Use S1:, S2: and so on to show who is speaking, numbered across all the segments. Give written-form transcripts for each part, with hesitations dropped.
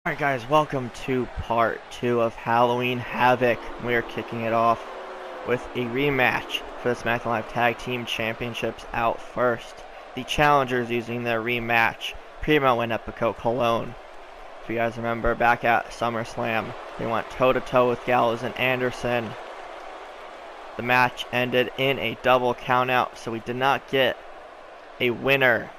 S1: Alright guys, welcome to part 2 of Halloween Havoc. We are kicking it off with a rematch for the SmackDown Live Tag Team Championships out first. The challengers using their rematch, Primo and Epico Cologne. If you guys remember, back at SummerSlam, they went toe-to-toe with Gallows and Anderson. The match ended in a double countout, so we did not get a winner.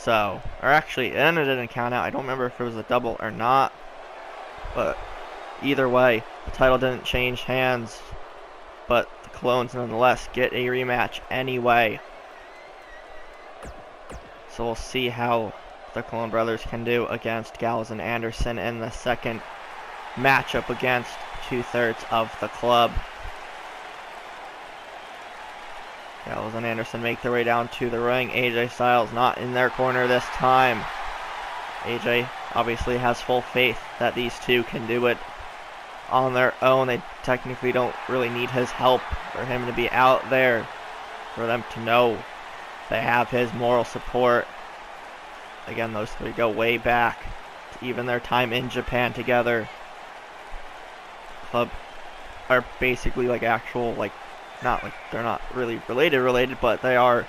S1: Or actually, it ended in a count out. I don't remember if it was a double or not. But either way, the title didn't change hands. But the Colognes nonetheless get a rematch anyway. So we'll see how the Cologne brothers can do against Gallows and Anderson in the second matchup against two-thirds of the club. Gallows and Anderson make their way down to the ring. AJ Styles not in their corner this time. AJ obviously has full faith that these two can do it on their own. They technically don't really need his help for him to be out there, for them to know they have his moral support. Again, those three go way back to even their time in Japan together. Club are basically like actual, they're not really related, but they are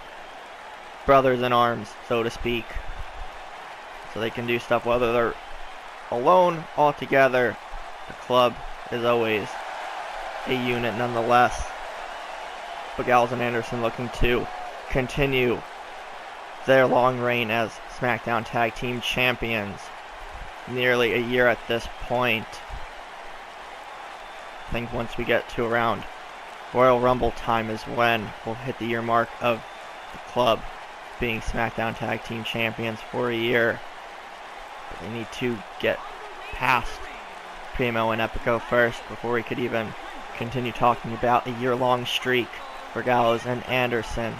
S1: brothers in arms, so to speak. So they can do stuff whether they're alone, all together. The club is always a unit nonetheless. But Gallows and Anderson looking to continue their long reign as SmackDown Tag Team Champions. Nearly a year at this point. I think once we get to around Royal Rumble time is when we'll hit the year mark of the club being SmackDown Tag Team Champions for a year. But they need to get past Primo and Epico first before we could even continue talking about a year-long streak for Gallows and Anderson.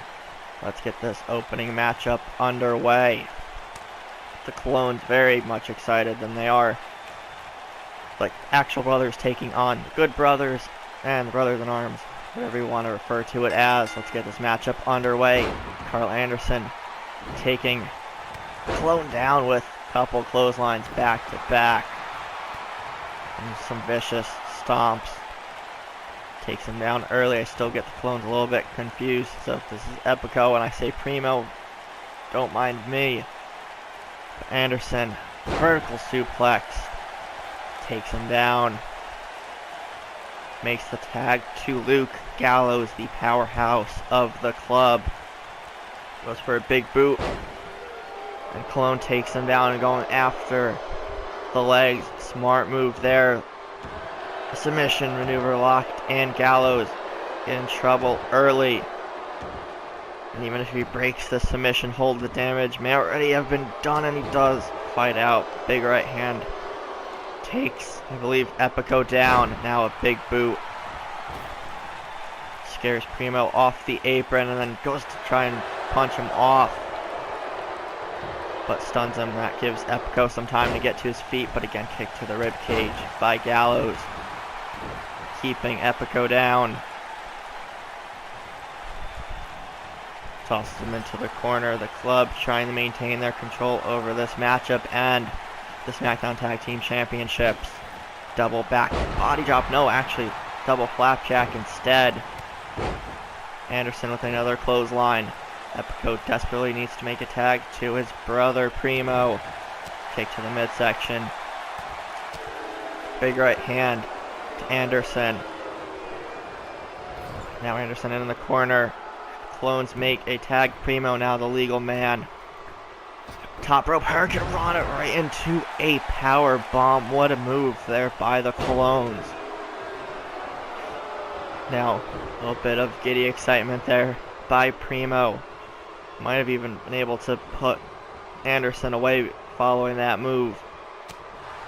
S1: Let's get this opening matchup underway. The Colognes very much excited than they are like actual brothers taking on the Good Brothers and the Brothers in Arms, whatever you want to refer to it as. Let's get this matchup underway. Carl Anderson taking Cologne down with a couple clotheslines back to back. And some vicious stomps. Takes him down early. I still get the Colognes a little bit confused. So if this is Epico and I say Primo, don't mind me. But Anderson, vertical suplex. Takes him down. Makes the tag to Luke Gallows, the powerhouse of the club. Goes for a big boot. And Cologne takes him down and going after the legs. Smart move there. A submission maneuver locked in. Gallows in trouble early. And even if he breaks the submission hold, the damage may already have been done, and he does fight out. Big right hand. Takes, I believe, Epico down. Now a big boot. Scares Primo off the apron and then goes to try and punch him off. But stuns him. That gives Epico some time to get to his feet, but again kicked to the rib cage by Gallows. Keeping Epico down. Tosses him into the corner. The club trying to maintain their control over this matchup and the SmackDown Tag Team Championships. Double back body drop. No, actually, double flapjack instead. Anderson with another clothesline. Epico desperately needs to make a tag to his brother Primo. Kick to the midsection. Big right hand to Anderson. Now Anderson in the corner. Colognes make a tag. Primo now the legal man. Top rope hurricane rana right into a power bomb. What a move there by the Colognes. Now a little bit of giddy excitement there by Primo. Might have even been able to put Anderson away following that move,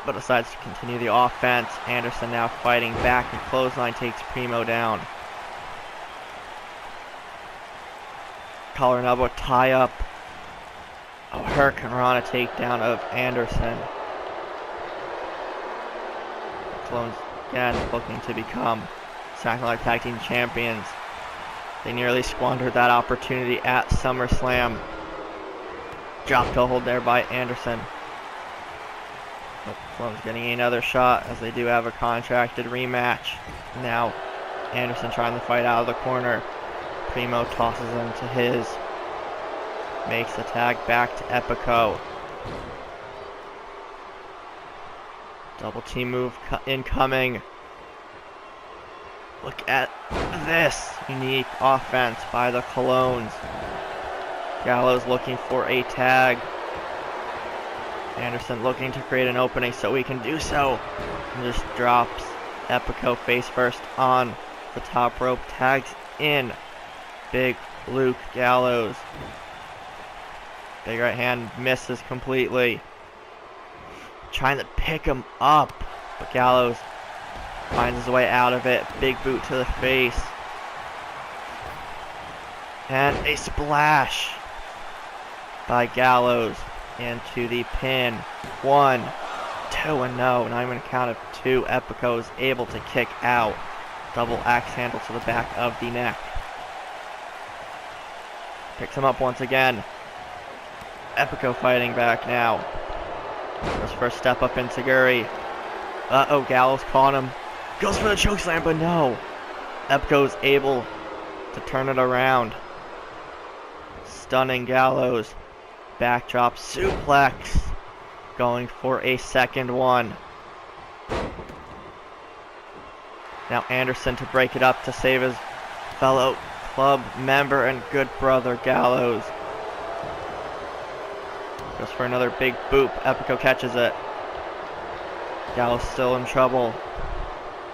S1: but decides to continue the offense. Anderson now fighting back, and clothesline takes Primo down. Collar and elbow tie up. A Hurricane Rana takedown of Anderson. The Colognes again looking to become SmackDown Live Tag Team Champions. They nearly squandered that opportunity at SummerSlam. Drop toe hold there by Anderson. But Club's getting another shot as they do have a contracted rematch. Now Anderson trying to fight out of the corner. Primo tosses him to his. Makes the tag back to Epico. Double team move incoming. Look at this unique offense by the Colognes. Gallows looking for a tag. Anderson looking to create an opening so he can do so. And just drops Epico face first on the top rope. Tags in Big Luke Gallows. Big right hand misses completely. Trying to pick him up, but Gallows finds his way out of it. Big boot to the face. And a splash by Gallows into the pin. 1, 2, and no. Not even a count of 2. Epico is able to kick out. Double axe handle to the back of the neck. Picks him up once again. Epico fighting back now. Goes for a step up into Guri. Uh-oh, Gallows caught him. Goes for the chokeslam, but no. Epico is able to turn it around. Stunning Gallows. Backdrop suplex. Going for a second one. Now Anderson to break it up to save his fellow club member and good brother Gallows. Goes for another big boop. Epico catches it. Gallows still in trouble.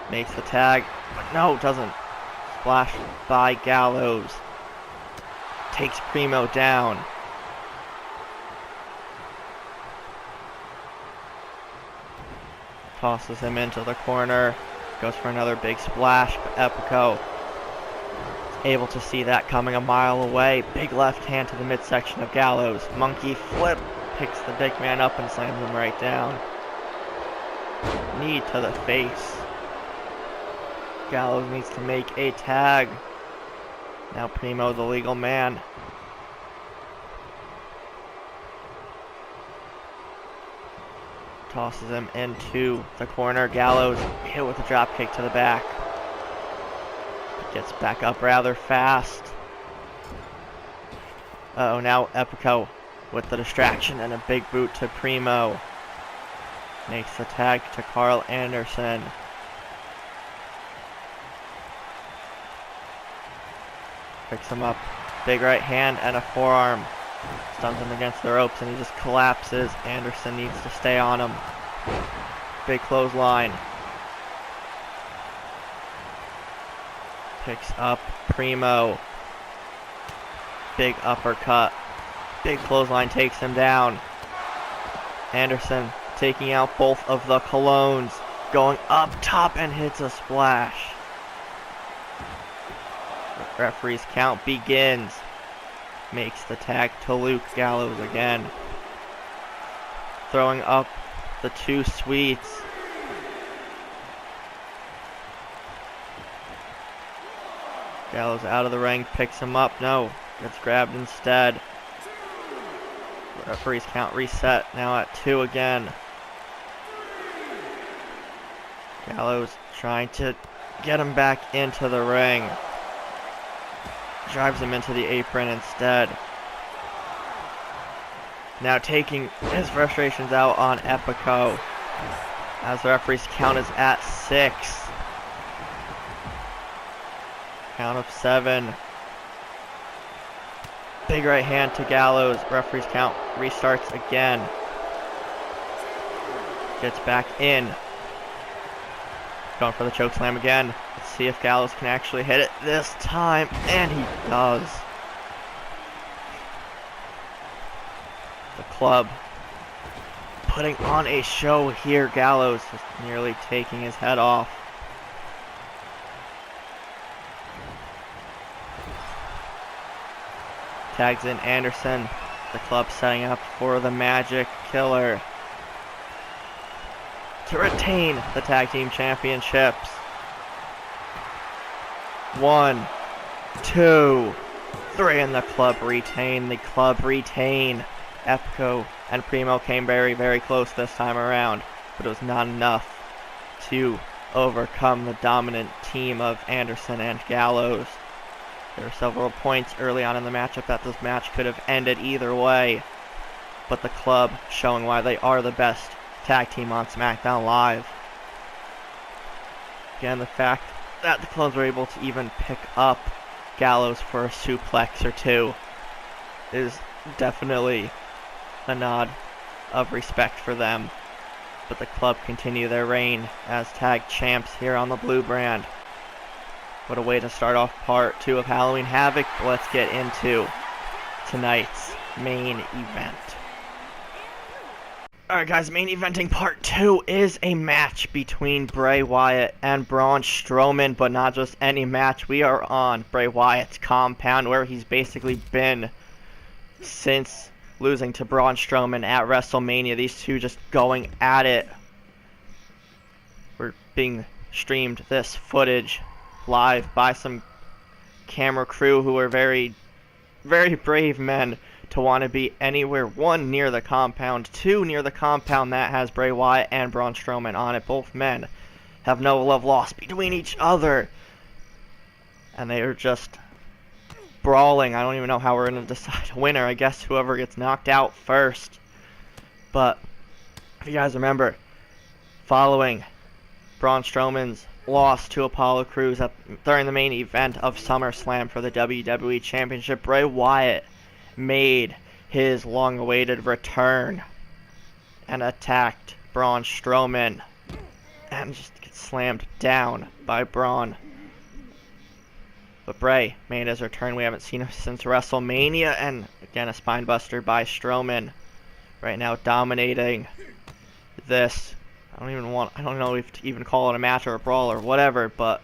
S1: Makes the tag. But no, doesn't. Splash by Gallows. Takes Primo down. Tosses him into the corner. Goes for another big splash. But Epico is able to see that coming a mile away. Big left hand to the midsection of Gallows. Monkey flip. Picks the big man up and slams him right down. Knee to the face. Gallows needs to make a tag. Now Primo the legal man. Tosses him into the corner. Gallows hit with a drop kick to the back. Gets back up rather fast. Uh-oh, now Epico with the distraction and a big boot to Primo. Makes the tag to Carl Anderson. Picks him up. Big right hand and a forearm. Stuns him against the ropes and he just collapses. Anderson needs to stay on him. Big clothesline. Picks up Primo. Big uppercut. Big clothesline takes him down. Anderson taking out both of the Colognes. Going up top and hits a splash. The referee's count begins. Makes the tag to Luke Gallows again. Throwing up the 2 sweets. Gallows out of the ring, picks him up. No, gets grabbed instead. The referee's count reset, now at 2 again. Gallows trying to get him back into the ring. Drives him into the apron instead. Now taking his frustrations out on Epico. As the referee's count is at 6. Count of 7. Big right hand to Gallows. Referee's count restarts again. Gets back in. Going for the chokeslam again. Let's see if Gallows can actually hit it this time. And he does. The club putting on a show here. Gallows is nearly taking his head off. Tags in Anderson. The club setting up for the Magic Killer to retain the tag team championships. 1, 2, 3, and the club retain. Epico and Primo came very, very close this time around. but it was not enough to overcome the dominant team of Anderson and Gallows. There were several points early on in the matchup that this match could have ended either way, but the club showing why they are the best tag team on SmackDown Live. Again, the fact that the clubs were able to even pick up Gallows for a suplex or two is definitely a nod of respect for them. But the club continue their reign as tag champs here on the blue brand. What a way to start off part 2 of Halloween Havoc. Let's get into tonight's main event. Alright guys, main eventing part 2 is a match between Bray Wyatt and Braun Strowman, but not just any match. We are on Bray Wyatt's compound, where he's basically been since losing to Braun Strowman at WrestleMania. These two just going at it. We're being streamed this footage live by some camera crew who are very, very brave men to want to be anywhere, 1, near the compound, 2, near the compound that has Bray Wyatt and Braun Strowman on it. Both men have no love lost between each other, and they are just brawling. I don't even know how we're going to decide a winner. I guess whoever gets knocked out first. But if you guys remember, following Braun Strowman's loss to Apollo Crews during the main event of SummerSlam for the WWE Championship, Bray Wyatt made his long-awaited return and attacked Braun Strowman and just gets slammed down by Braun. But Bray made his return. We haven't seen him since WrestleMania, and again a spinebuster by Strowman. Right now dominating this. I don't know if to even call it a match or a brawl or whatever, but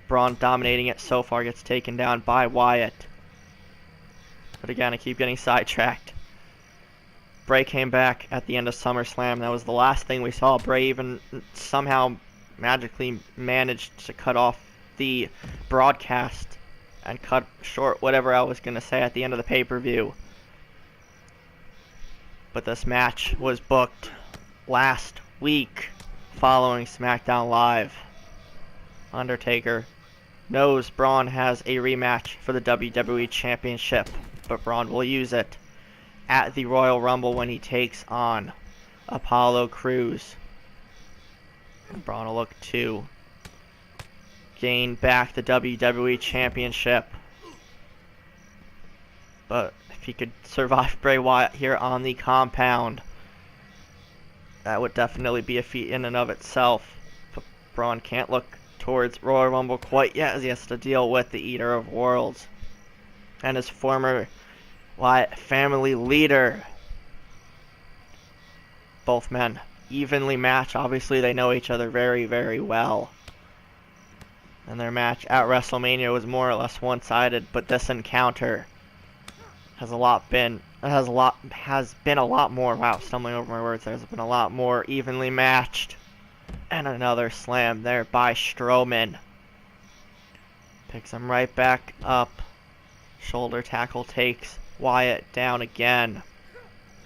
S1: Braun dominating it so far, gets taken down by Wyatt. But again, I keep getting sidetracked. Bray came back at the end of SummerSlam. That was the last thing we saw. Bray even somehow magically managed to cut off the broadcast and cut short whatever I was going to say at the end of the pay-per-view. But this match was booked last week following SmackDown Live. Undertaker knows Braun has a rematch for the WWE Championship, but Braun will use it at the Royal Rumble when he takes on Apollo Crews. Braun will look to gain back the WWE Championship. But if he could survive Bray Wyatt here on the compound, that would definitely be a feat in and of itself. But Braun can't look towards Royal Rumble quite yet, as he has to deal with the Eater of Worlds and his former Wyatt family leader. Both men evenly matched. Obviously, they know each other very, very well. And their match at WrestleMania was more or less one-sided, but this encounter has been a lot more. Wow, stumbling over my words. There's been a lot more evenly matched. And another slam there by Strowman. Picks him right back up. Shoulder tackle takes Wyatt down again.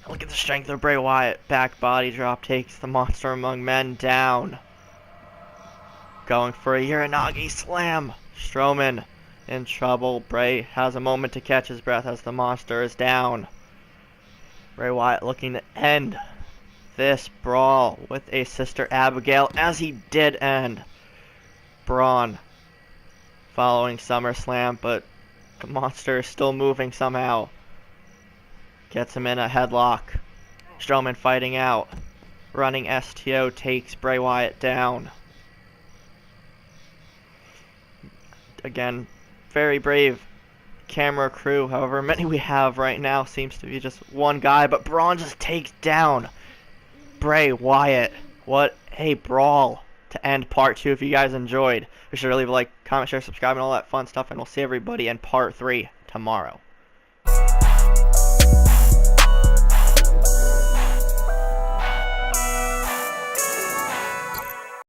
S1: Look at the strength of Bray Wyatt. Back body drop takes the Monster Among Men down. Going for a Uranagi slam. Strowman in trouble. Bray has a moment to catch his breath as the monster is down. Bray Wyatt looking to end this brawl with a Sister Abigail, as he did end Braun following SummerSlam, but the monster is still moving somehow. Gets him in a headlock. Strowman fighting out. Running STO takes Bray Wyatt down. Again, very brave camera crew. However many we have right now seems to be just one guy, but Braun just takes down Bray Wyatt. What a brawl to end part 2. If you guys enjoyed, be sure to leave a like, comment, share, subscribe, and all that fun stuff, and we'll see everybody in part 3 tomorrow.